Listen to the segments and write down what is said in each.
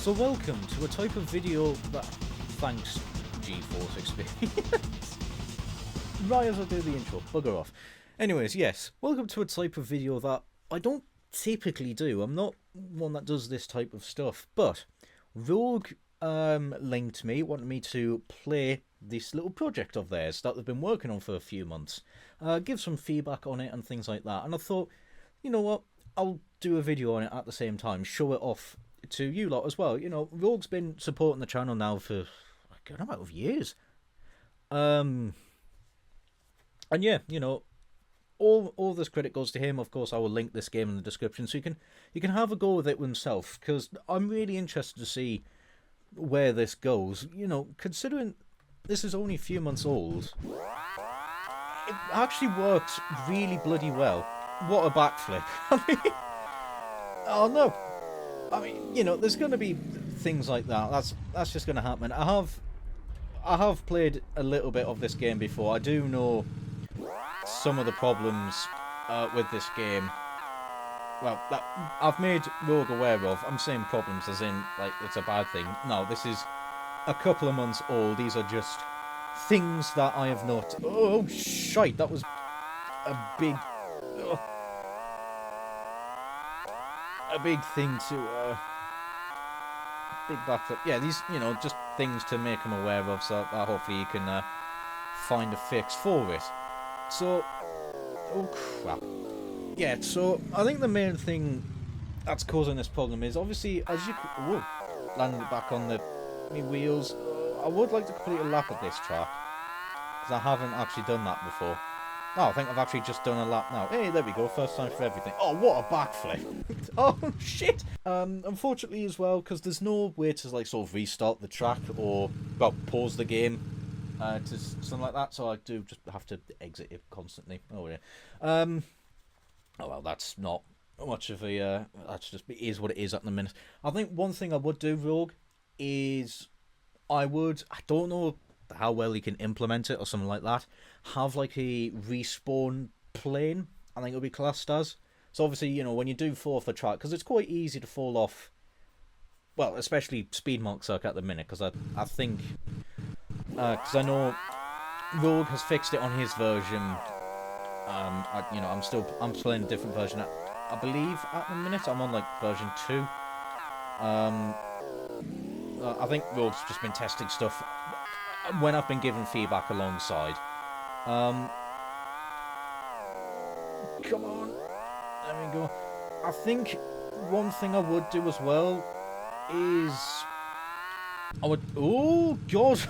So welcome to a type of video that thanks GeForce Experience. Right as I do the intro, bugger off. Anyways, yes, welcome to a type of video that I don't typically do. I'm not one that does this type of stuff, but Rogue linked me, wanted me to play this little project of theirs that they've been working on for a few months, give some feedback on it and things like that, and I thought, you know what, I'll do a video on it at the same time, show it off to you lot as well. You know, Rogue's been supporting the channel now for a good amount of years. And yeah, you know, all this credit goes to him. Of course, I will link this game in the description so you can have a go with it himself, because I'm really interested to see where this goes. You know, considering this is only a few months old, it actually works really bloody well. What a backflip. I mean, oh no. I mean, you know, there's going to be things like that. That's just going to happen. I have played a little bit of this game before. I do know some of the problems with this game. Well, that I've made Rogue aware of. I'm saying problems as in, like, it's a bad thing. No, this is a couple of months old. These are just things that I have not... Oh, shite, that was a big... a big thing to, big backflip. Yeah, these, you know, just things to make him aware of, so that hopefully you can find a fix for it. So, oh crap. Yeah, so I think the main thing that's causing this problem is, obviously, as you... Whoa, landing it back on the wheels. I would like to complete a lap of this track, because I haven't actually done that before. Oh, I think I've actually just done a lap now. Hey, there we go. First time for everything. Oh, what a backflip. Oh, shit. Unfortunately as well, because there's no way to, like, sort of restart the track or, well, pause the game to something like that. So I do just have to exit it constantly. Oh, yeah. Oh, well, that's not much of a... that's just... It is what it is at the minute. I think one thing I would do, Rogue, is I don't know how well you can implement it or something like that, have like a respawn plane, I think it'll be classed as. So obviously, you know, when you do fall off the track, because it's quite easy to fall off, well, especially Speed Mark Circuit at the minute, because I think, because I know Rogue has fixed it on his version. You know, I'm playing a different version, I believe at the minute. I'm on like version 2. I think Rogue's just been testing stuff when I've been given feedback alongside. Come on. There we go. I think one thing I would do as well is... I would... Oh, God!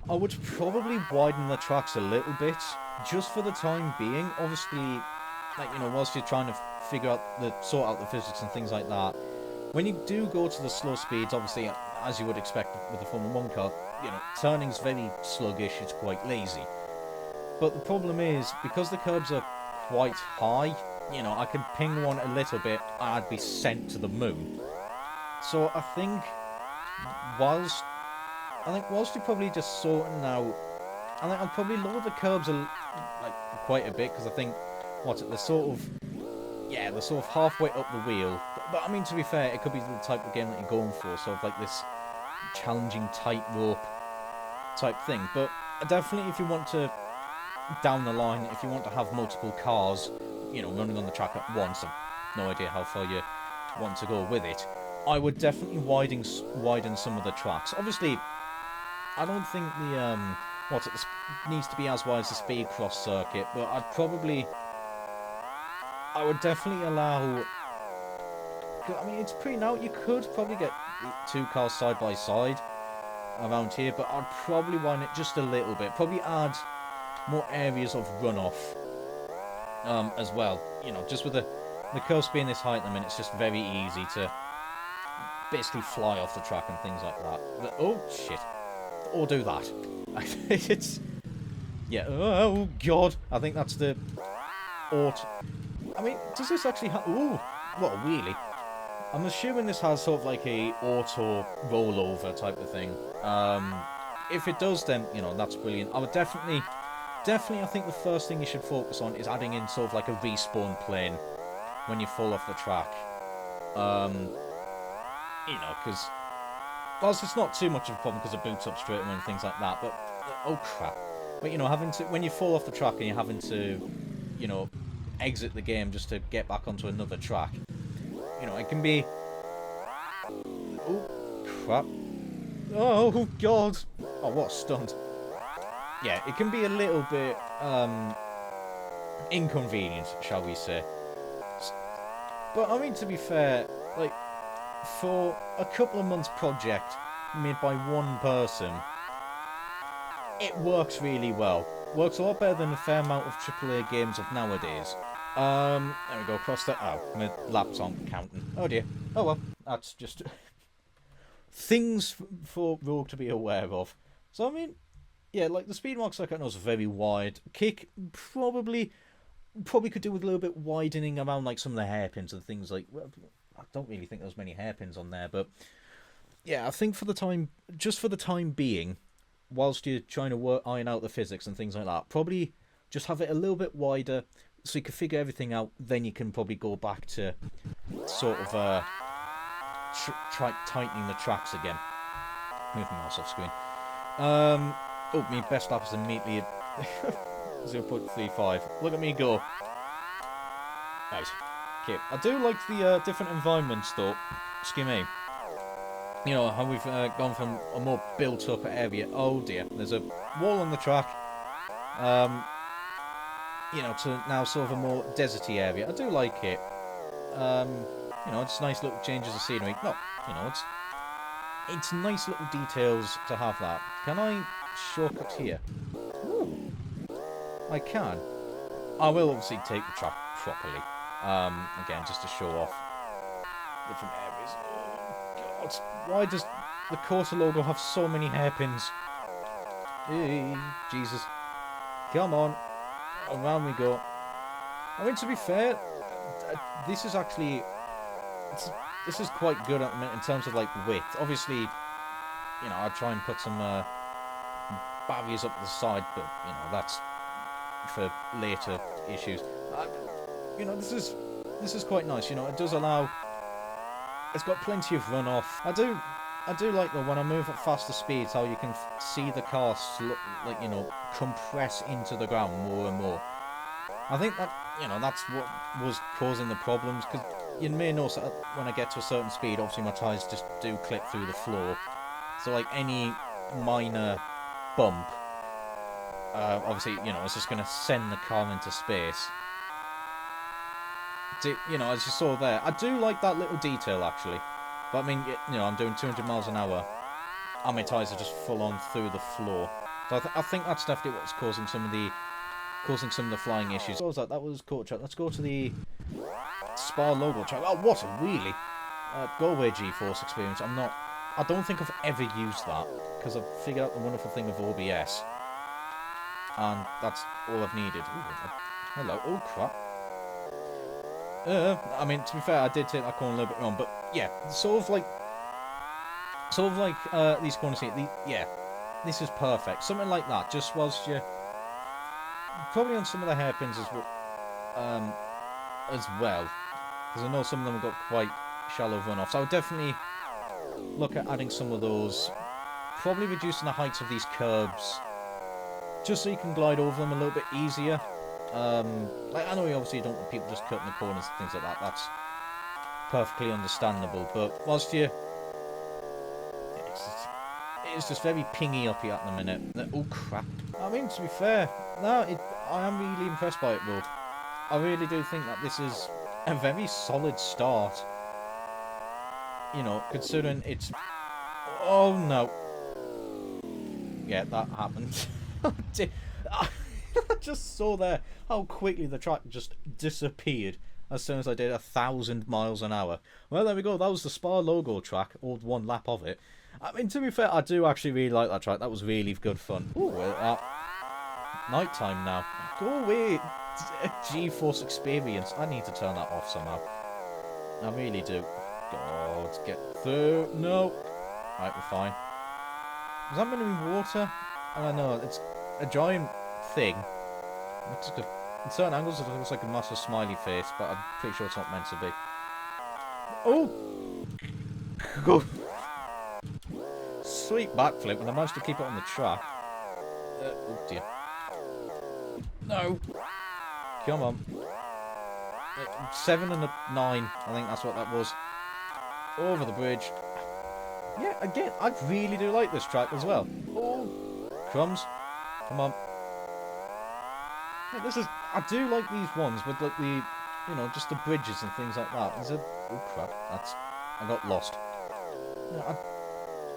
I would probably widen the tracks a little bit, just for the time being. Obviously, like, you know, whilst you're trying to sort out the physics and things like that, when you do go to the slow speeds, obviously, as you would expect with a Formula 1 car, you know, turning's very sluggish, it's quite lazy. But the problem is, because the curbs are quite high, you know, I can ping one a little bit and I'd be sent to the moon. So I think whilst you're probably just sorting out, I think I'd probably lower the curbs like quite a bit, because I think they're sort of halfway up the wheel. But I mean, to be fair, it could be the type of game that you're going for, sort of like this challenging tightrope type thing. But definitely, if you want to, down the line, if you want to have multiple cars, you know, running on the track at once, I've no idea how far you want to go with it, I would definitely widen some of the tracks. Obviously, I don't think it needs to be as wide as the Speed Cross circuit, but I would definitely allow... I mean, it's pretty now. You could probably get 2 cars side by side around here, but I'd probably widen it just a little bit. Probably add more areas of runoff as well. You know, just with the curves being this height at the minute, it's just very easy to basically fly off the track and things like that. But, oh shit! Or do that. It's... Yeah. Oh God! I think that's the auto. I mean, does this actually have... Ooh! What a wheelie. I'm assuming this has sort of like a auto rollover type of thing. If it does, then, you know, that's brilliant. I would definitely, I think the first thing you should focus on is adding in sort of like a respawn plane when you fall off the track. you know, because whilst it's not too much of a problem because it boots up straight away and things like that, but oh crap! But you know, having to when you fall off the track and you're having to, you know, exit the game just to get back onto another track, you know, it can be. Oh crap! Oh god! Oh, what a stunt! Yeah, it can be a little bit inconvenient, shall we say? But I mean, to be fair, like for a couple of months project made by one person, it works really well. Works a lot better than a fair amount of AAA games of nowadays. There we go, across that. Oh, my lap's on counting. Oh dear. Oh well, that's just things for Rogue to be aware of. So I mean, yeah, like the speedwalk circuit is very wide. Kick probably could do with a little bit widening around like some of the hairpins and things like. Well, I don't really think there's many hairpins on there, but yeah, I think for the time being, whilst you're trying to iron out the physics and things like that, probably just have it a little bit wider so you can figure everything out. Then you can probably go back to sort of try tightening the tracks again. Move my mouse off screen. Oh, my best lap is immediately at 0.35. Look at me go. Right. Okay. I do like the different environments though. Excuse me. You know, how we've gone from a more built-up area. Oh dear. There's a wall on the track. You know, to now sort of a more deserty area. I do like it. You know, it's nice little changes of scenery. No, you know, it's nice little details to have that. Can I shortcut here? Ooh, I can. I will obviously take the track properly. Again, just to show off different areas. Oh, God. Why does the Corsa logo have so many hairpins? Hey, Jesus. Come on. Around we go. I mean, to be fair, this is actually... This is quite good at the minute in terms of, like, width. Obviously, you know, I'd try and put some barriers up the side, but, you know, that's for later issues. You know, this is quite nice. You know, it does allow... It's got plenty of runoff. I do like, though, when I move at faster speeds, how you can see the car, like, you know, compress into the ground more and more. I think that, you know, that's what was causing the problems, because you may notice that when I get to a certain speed, obviously my tyres just do clip through the floor. So, like, any minor bump, obviously, you know, it's just going to send the car into space. You know, as you saw there, I do like that little detail, actually. But, I mean, you know, I'm doing 200 miles an hour, and my tyres are just full on through the floor. So I think that's definitely what's causing some of the flying issues. What was that? That was quarter track. Let's go to the Spa logo track. Oh, what a wheelie! Go away, G-Force experience. I don't think I've ever used that, because I've figured out the wonderful thing of OBS. And that's all I've needed. Ooh, hello. Oh, crap. I mean, to be fair, I did take that corner a little bit wrong, but yeah, sort of like these corners here. Yeah, this is perfect. Something like that, just whilst you're probably on some of the hairpins as well, because I know some of them have got quite shallow runoff. So I would definitely look at adding some of those. Probably reducing the heights of these curbs, just so you can glide over them a little bit easier. Like, I know you obviously don't want people just cutting the corners and things like that. That's perfectly understandable. But whilst you, it's just very pingy up here at the minute. Oh crap! I mean, to be fair, no, I am really impressed by it, Road. I really do think that this is a very solid start. You know, considering it's. Oh no! Yeah, that happened. I just saw there how quickly the track just disappeared as soon as I did 1,000 miles an hour. Well, there we go. That was the Spa logo track, or one lap of it. I mean, to be fair, I do actually really like that track. That was really good fun. Ooh, night time now. Go away, G-Force experience. I need to turn that off somehow. I really do. God, get through. No. Right, we're fine. Is that meant to be water? I don't know. It's a giant thing. Looks like in certain angles, it looks like a massive smiley face, but I'm pretty sure it's not meant to be. Oh! go. Sweet backflip, and I managed to keep it on the track. Oh dear. No. Come on. 7 and a 9. I think that's what that was. Over the bridge. Yeah, again, I really do like this track as well. Oh, crumbs. Come on. Yeah, this is. I do like these ones with like the, you know, just the bridges and things like that. There's a. Oh crap! I got lost. Yeah,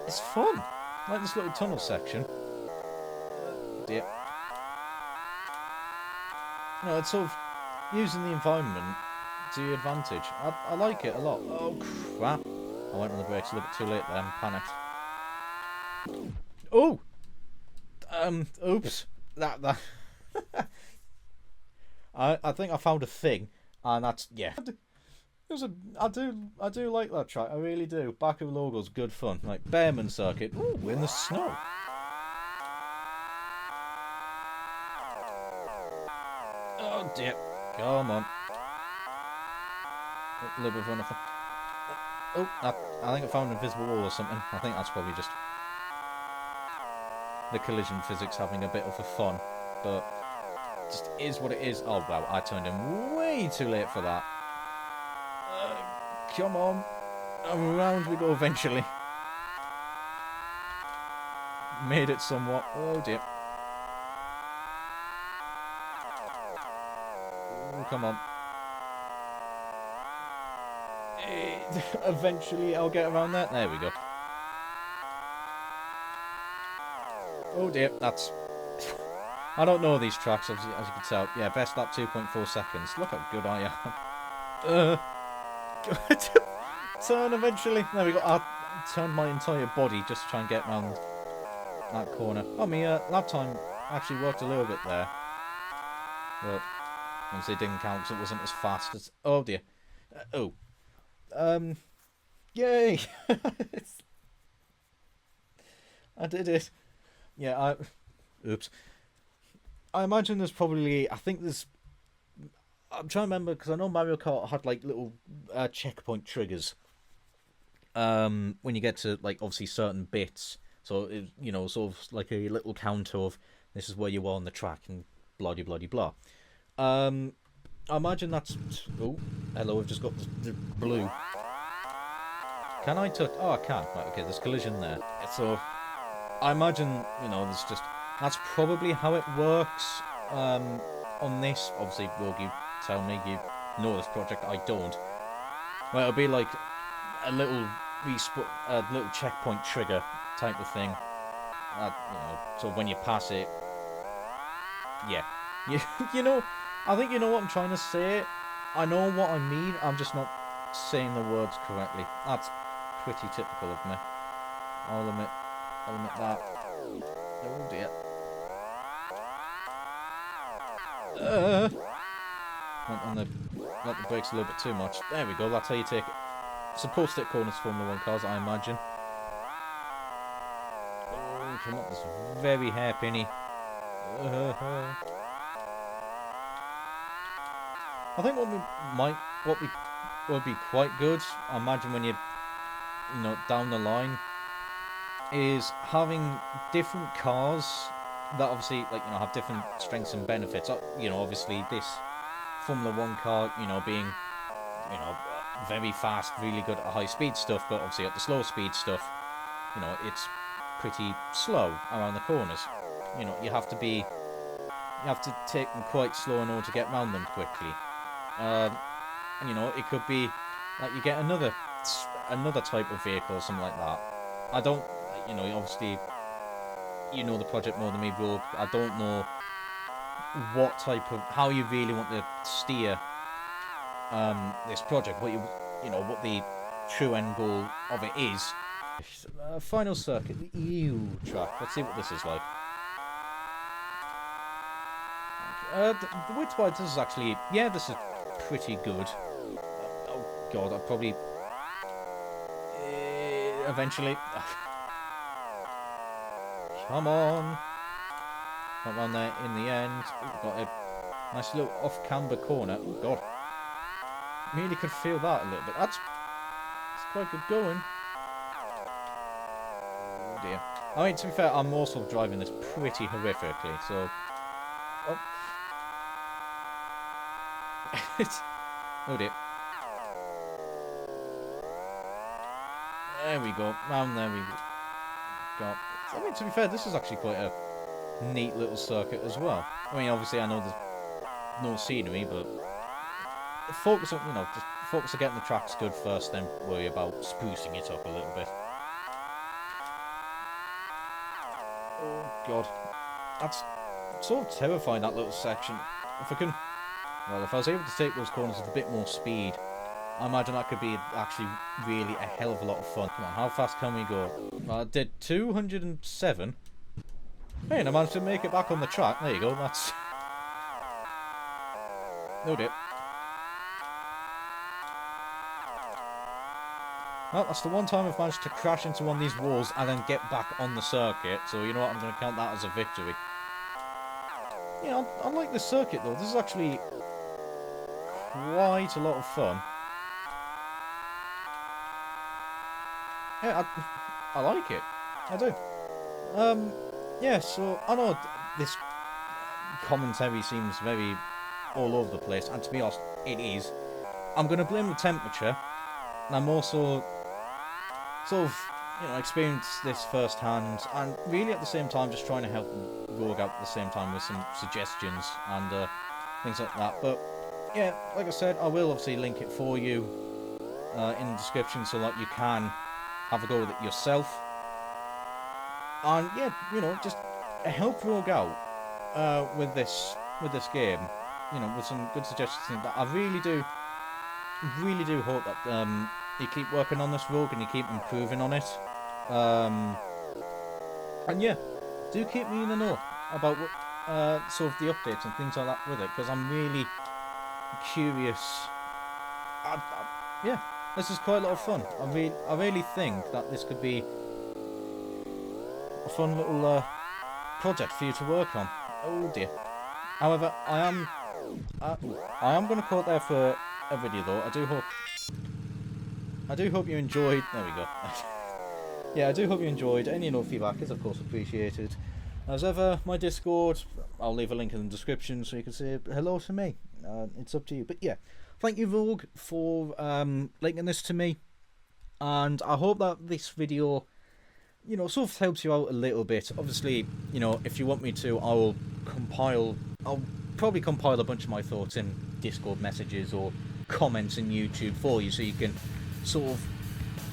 it's fun. I like this little tunnel section. Dear. You know, it's sort of using the environment to your advantage. I like it a lot. Oh crap! I went on the brakes a little bit too late there and panicked. Oh! Oops. That. I think I found a thing, and that's, yeah. I do like that track, I really do. Back of Logo's good fun. Like, Bearman Circuit. Ooh, in the snow. Oh dear. Come on. A little bit of run off. Oh, I think I found an invisible wall or something. I think that's probably just the collision physics having a bit of a fun. But just is what it is. Oh, wow, I turned in way too late for that. Come on. Around we go eventually. Made it somewhat. Oh, dear. Oh, come on. Eventually I'll get around that. There we go. Oh dear, that's... I don't know these tracks, as you can tell. Yeah, best lap 2.4 seconds. Look how good I am. Turn eventually. There we go. I turned my entire body just to try and get around that corner. Oh, my lap time actually worked a little bit there. But obviously it didn't count because it wasn't as fast as... Oh dear. Oh. Yay! I did it. Yeah, oops. I imagine there's probably... I think there's... I'm trying to remember, because I know Mario Kart had, like, little checkpoint triggers. When you get to, like, obviously certain bits. So, you know, sort of like a little counter of this is where you are on the track and blah-de-blah-de-blah. I imagine that's... Oh, hello, I've just got the blue. Can I touch... Oh, I can. Right, okay, there's collision there. So, I imagine, you know, there's just... That's probably how it works on this. Obviously, Rogue, you tell me, you know this project, I don't. Well, it'll be like a little little checkpoint trigger type of thing. You know, so when you pass it... Yeah. You know, I think you know what I'm trying to say. I know what I mean, I'm just not saying the words correctly. That's pretty typical of me. I'll admit that. Oh dear. Went on let the brakes a little bit too much. There we go, that's how you take it. Supposed to hit corners Formula 1 cars, I imagine. Oh, come on, this very hairpinny. I think what would be quite good, I imagine when you know, down the line, is having different cars that obviously, like, you know, have different strengths and benefits. You know, obviously this Formula 1 car, you know, being, you know, very fast, really good at high speed stuff, but obviously at the slow speed stuff, you know, it's pretty slow around the corners. You know, you have to take them quite slow in order to get around them quickly. And you know, it could be like you get another type of vehicle or something like that. I don't, you know, obviously you know the project more than me, Rogue. I don't know what type of, how you really want to steer this project, what you know, what the true end goal of it is. Final circuit, the EU track. Let's see what this is like. The width-wise, this is actually, yeah, this is pretty good. Oh god, I'll probably eventually. Come on. Not one there in the end. Ooh, got a nice little off-camber corner. Oh god. Really could feel that a little bit. That's quite good going. dear. I mean, to be fair, I'm also driving this pretty horrifically, so... Oh. Oh dear. There we go. Round there we go. I mean, to be fair, this is actually quite a neat little circuit as well. I mean, obviously I know there's no scenery, but focus on, you know, just focus on getting the tracks good first, then worry about sprucing it up a little bit. Oh god, that's sort of terrifying, that little section. If I was able to take those corners with a bit more speed, I imagine that could be actually really a hell of a lot of fun. Come on, how fast can we go? I did 207. Hey, and I managed to make it back on the track. There you go, that's... No dip. Well, that's the one time I've managed to crash into one of these walls and then get back on the circuit, so you know what, I'm going to count that as a victory. Yeah, I like this circuit though. This is actually quite a lot of fun. Yeah, I like it. I do. Yeah, so I know this commentary seems very all over the place, and to be honest, it is. I'm going to blame the temperature, and I'm also sort of, you know, experience this firsthand, and really at the same time just trying to help Rogue out at the same time with some suggestions and things like that. But yeah, like I said, I will obviously link it for you in the description so that you can have a go with it yourself. And yeah, you know, just help Rogue out with this game. You know, with some good suggestions. That I really do hope that you keep working on this, Rogue, and you keep improving on it. And yeah, do keep me in the know about what sort of the updates and things like that with it, because I'm really curious. Yeah, this is quite a lot of fun. I really think that this could be a fun little project for you to work on. Oh dear. However, I am going to call it there for a video though. I do hope you enjoyed. There we go. Yeah, I do hope you enjoyed. Any feedback is of course appreciated. As ever, my Discord, I'll leave a link in the description so you can say hello to me. It's up to you. But yeah, thank you Rogue for linking this to me, and I hope that this video, you know, sort of helps you out a little bit. Obviously, you know, if you want me to, I'll probably compile a bunch of my thoughts in Discord messages or comments in YouTube for you, so you can sort of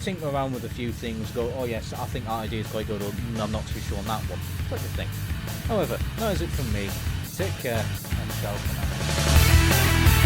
tinker around with a few things, go, oh yes, I think that idea is quite good, or I'm not too sure on that one, type of thing. However, that is it from me. Take care, and ciao for now.